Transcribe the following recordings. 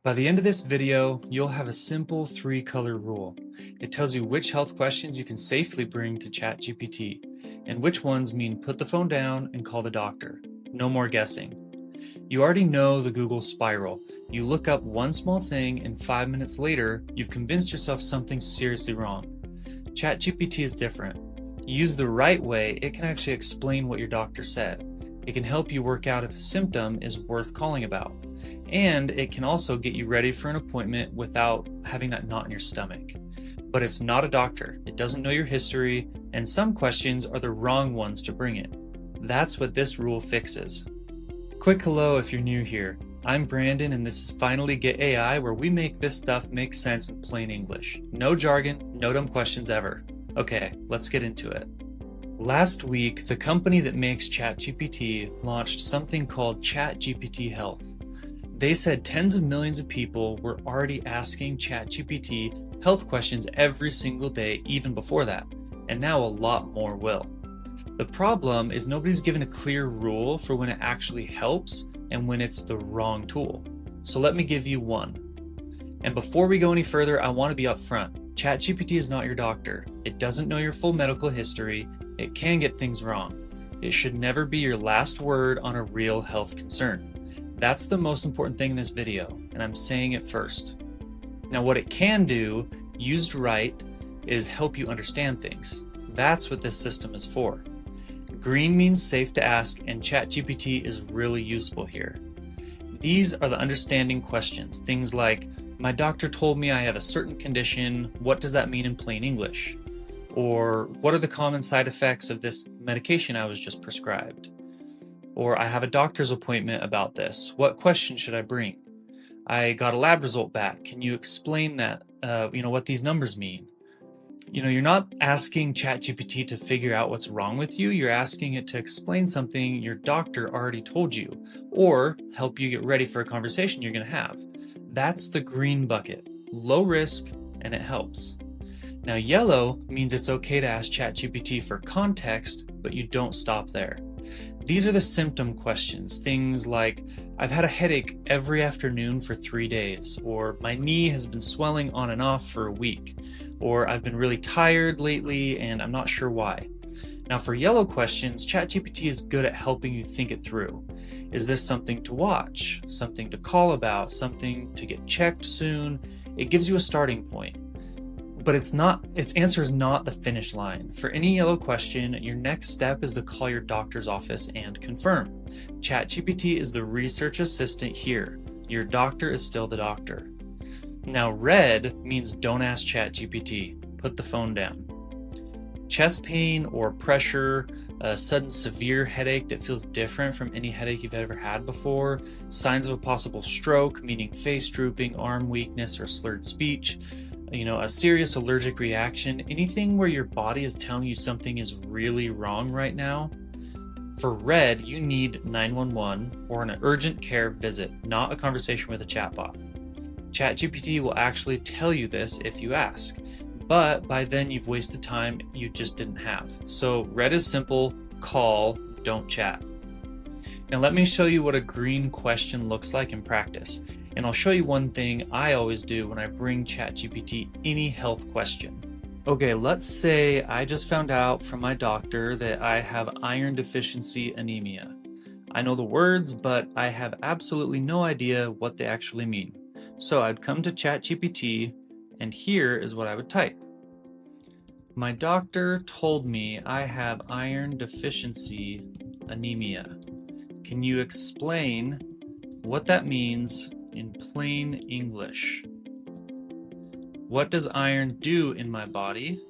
By the end of this video, you'll have a simple 3-color rule. It tells you which health questions you can safely bring to ChatGPT, and which ones mean put the phone down and call the doctor. No more guessing. You already know the Google spiral. You look up one small thing and 5 minutes later, you've convinced yourself something's seriously wrong. ChatGPT is different. Used the right way, it can actually explain what your doctor said. It can help you work out if a symptom is worth calling about. And it can also get you ready for an appointment without having that knot in your stomach. But it's not a doctor. It doesn't know your history, and some questions are the wrong ones to bring it. That's what this rule fixes. Quick hello if you're new here. I'm Brandon, and this is Finally Get AI, where we make this stuff make sense in plain English. No jargon, no dumb questions ever. Okay, let's get into it. Last week, the company that makes ChatGPT launched something called ChatGPT Health. They said tens of millions of people were already asking ChatGPT health questions every single day, even before that, and now a lot more will. The problem is nobody's given a clear rule for when it actually helps and when it's the wrong tool. So let me give you one. And before we go any further, I want to be upfront. ChatGPT is not your doctor. It doesn't know your full medical history. It can get things wrong. It should never be your last word on a real health concern. That's the most important thing in this video, and I'm saying it first. Now, what it can do, used right, is help you understand things. That's what this system is for. Green means safe to ask, and ChatGPT is really useful here. These are the understanding questions, things like, my doctor told me I have a certain condition, what does that mean in plain English? Or what are the common side effects of this medication I was just prescribed? Or I have a doctor's appointment about this, what question should I bring? I got a lab result back, can you explain that, what these numbers mean? You're not asking ChatGPT to figure out what's wrong with you, you're asking it to explain something your doctor already told you, or help you get ready for a conversation you're going to have. That's the green bucket, low risk, and it helps. Now yellow means it's okay to ask ChatGPT for context, but you don't stop there. These are the symptom questions, things like, I've had a headache every afternoon for 3 days, or my knee has been swelling on and off for a week, or I've been really tired lately and I'm not sure why. Now for yellow questions, ChatGPT is good at helping you think it through. Is this something to watch, something to call about, something to get checked soon? It gives you a starting point. But its answer is not the finish line. For any yellow question, your next step is to call your doctor's office and confirm. ChatGPT is the research assistant here. Your doctor is still the doctor. Now red means don't ask ChatGPT. Put the phone down. Chest pain or pressure, a sudden severe headache that feels different from any headache you've ever had before, signs of a possible stroke, meaning face drooping, arm weakness, or slurred speech, a serious allergic reaction, anything where your body is telling you something is really wrong right now. For red, you need 911 or an urgent care visit, not a conversation with a chatbot. ChatGPT will actually tell you this if you ask, but by then you've wasted time you just didn't have. So red is simple, call, don't chat. Now let me show you what a green question looks like in practice. And I'll show you one thing I always do when I bring ChatGPT any health question. Okay, let's say I just found out from my doctor that I have iron deficiency anemia. I know the words, but I have absolutely no idea what they actually mean. So I'd come to ChatGPT, and here is what I would type. My doctor told me I have iron deficiency anemia. Can you explain what that means in plain English? What does iron do in my body?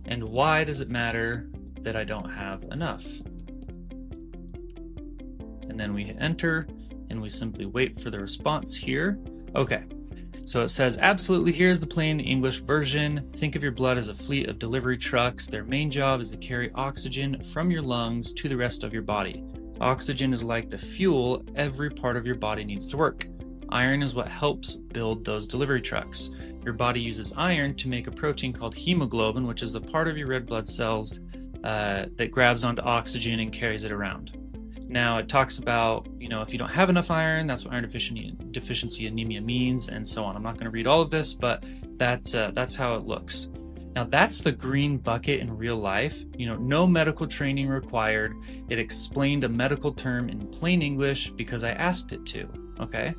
And why does it matter that I don't have enough? And then we hit enter and we simply wait for the response here. Okay, so it says, absolutely, here's the plain English version. Think of your blood as a fleet of delivery trucks. Their main job is to carry oxygen from your lungs to the rest of your body. Oxygen is like the fuel every part of your body needs to work. Iron is what helps build those delivery trucks. Your body uses iron to make a protein called hemoglobin, which is the part of your red blood cells that grabs onto oxygen and carries it around. Now it talks about, if you don't have enough iron, that's what iron deficiency anemia means, and so on. I'm not going to read all of this, but that's how it looks. Now that's the green bucket in real life. No medical training required. It explained a medical term in plain English because I asked it to. Okay.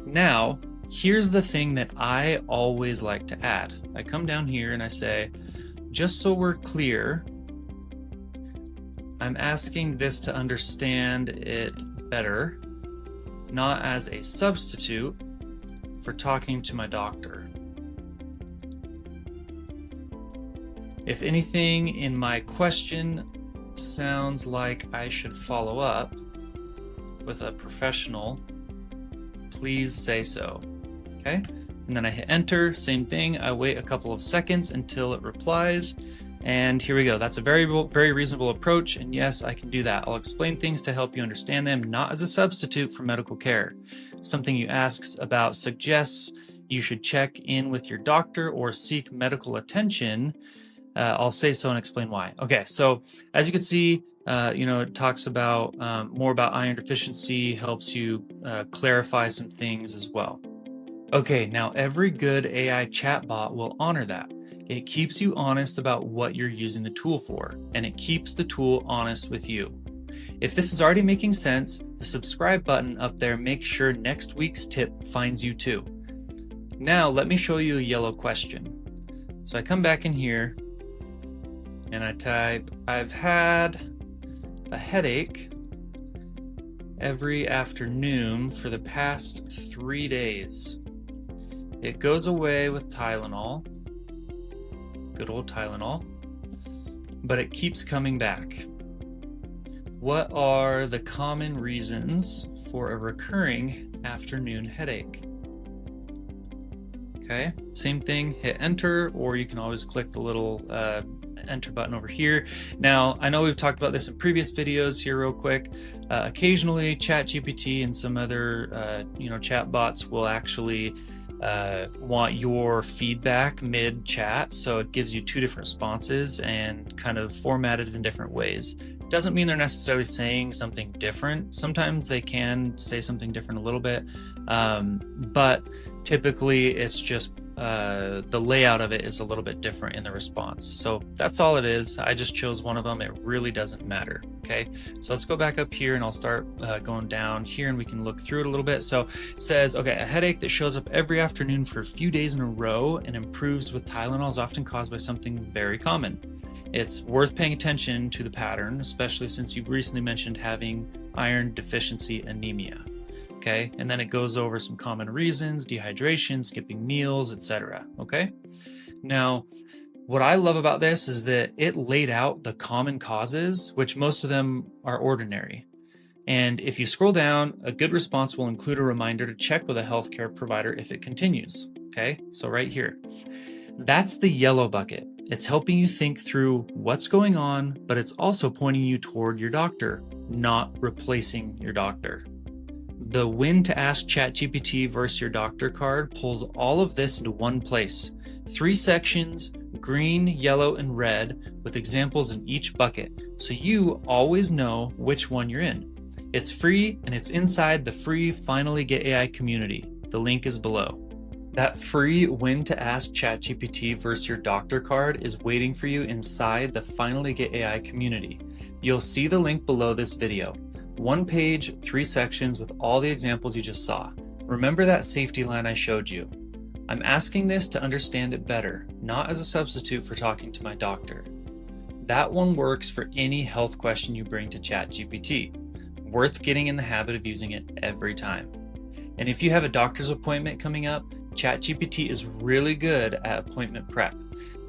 Now here's the thing that I always like to add. I come down here and I say, just so we're clear, I'm asking this to understand it better, not as a substitute for talking to my doctor. If anything in my question sounds like I should follow up with a professional, please say so. Okay? And then I hit enter, same thing. I wait a couple of seconds until it replies. And here we go. That's a very reasonable approach. And yes, I can do that. I'll explain things to help you understand them, not as a substitute for medical care. If something you ask about suggests you should check in with your doctor or seek medical attention, I'll say so and explain why. Okay, so as you can see, it talks about more about iron deficiency, helps you clarify some things as well. Okay, now every good AI chatbot will honor that. It keeps you honest about what you're using the tool for, and it keeps the tool honest with you. If this is already making sense, the subscribe button up there makes sure next week's tip finds you too. Now let me show you a yellow question. So I come back in here and I type, I've had a headache every afternoon for the past 3 days. It goes away with Tylenol. Good old Tylenol, but it keeps coming back. What are the common reasons for a recurring afternoon headache? Okay, same thing, hit enter, or you can always click the little enter button over here. Now, I know we've talked about this in previous videos here real quick. Occasionally, ChatGPT and some other chatbots will actually want your feedback mid-chat, so it gives you 2 different responses and kind of formatted in different ways. Doesn't mean they're necessarily saying something different. Sometimes they can say something different a little bit, but typically it's just the layout of it is a little bit different in the response. So that's all it is. I just chose one of them. It really doesn't matter. Okay, so let's go back up here and I'll start going down here and we can look through it a little bit. So it says, okay, a headache that shows up every afternoon for a few days in a row and improves with Tylenol is often caused by something very common. It's worth paying attention to the pattern, especially since you've recently mentioned having iron deficiency anemia. Okay, and then it goes over some common reasons: dehydration, skipping meals, etc. Okay, now what I love about this is that it laid out the common causes, which most of them are ordinary. And if you scroll down, a good response will include a reminder to check with a healthcare provider if it continues. Okay, so right here, that's the yellow bucket. It's helping you think through what's going on, but it's also pointing you toward your doctor, not replacing your doctor. The when to ask ChatGPT versus your doctor card pulls all of this into one place. 3 sections, green, yellow, and red, with examples in each bucket, so you always know which one you're in. It's free, and it's inside the free Finally Get AI community. The link is below. That free when to ask ChatGPT versus your doctor card is waiting for you inside the Finally Get AI community. You'll see the link below this video. 1 page, 3 sections with all the examples you just saw. Remember that safety line I showed you. I'm asking this to understand it better, not as a substitute for talking to my doctor. That one works for any health question you bring to ChatGPT. Worth getting in the habit of using it every time. And if you have a doctor's appointment coming up, ChatGPT is really good at appointment prep.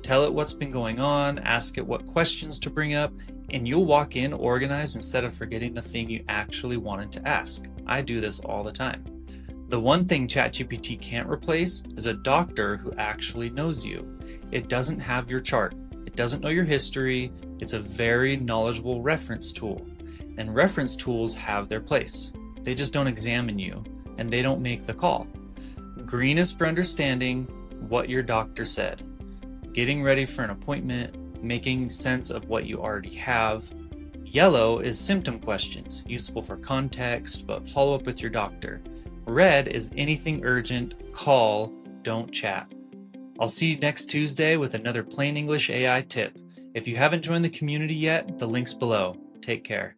Tell it what's been going on, ask it what questions to bring up, and you'll walk in organized instead of forgetting the thing you actually wanted to ask. I do this all the time. The one thing ChatGPT can't replace is a doctor who actually knows you. It doesn't have your chart. It doesn't know your history. It's a very knowledgeable reference tool. And reference tools have their place. They just don't examine you, and they don't make the call. Green is for understanding what your doctor said. Getting ready for an appointment, making sense of what you already have. Yellow is symptom questions, useful for context, but follow up with your doctor. Red is anything urgent, call, don't chat. I'll see you next Tuesday with another Plain English AI tip. If you haven't joined the community yet, the link's below. Take care.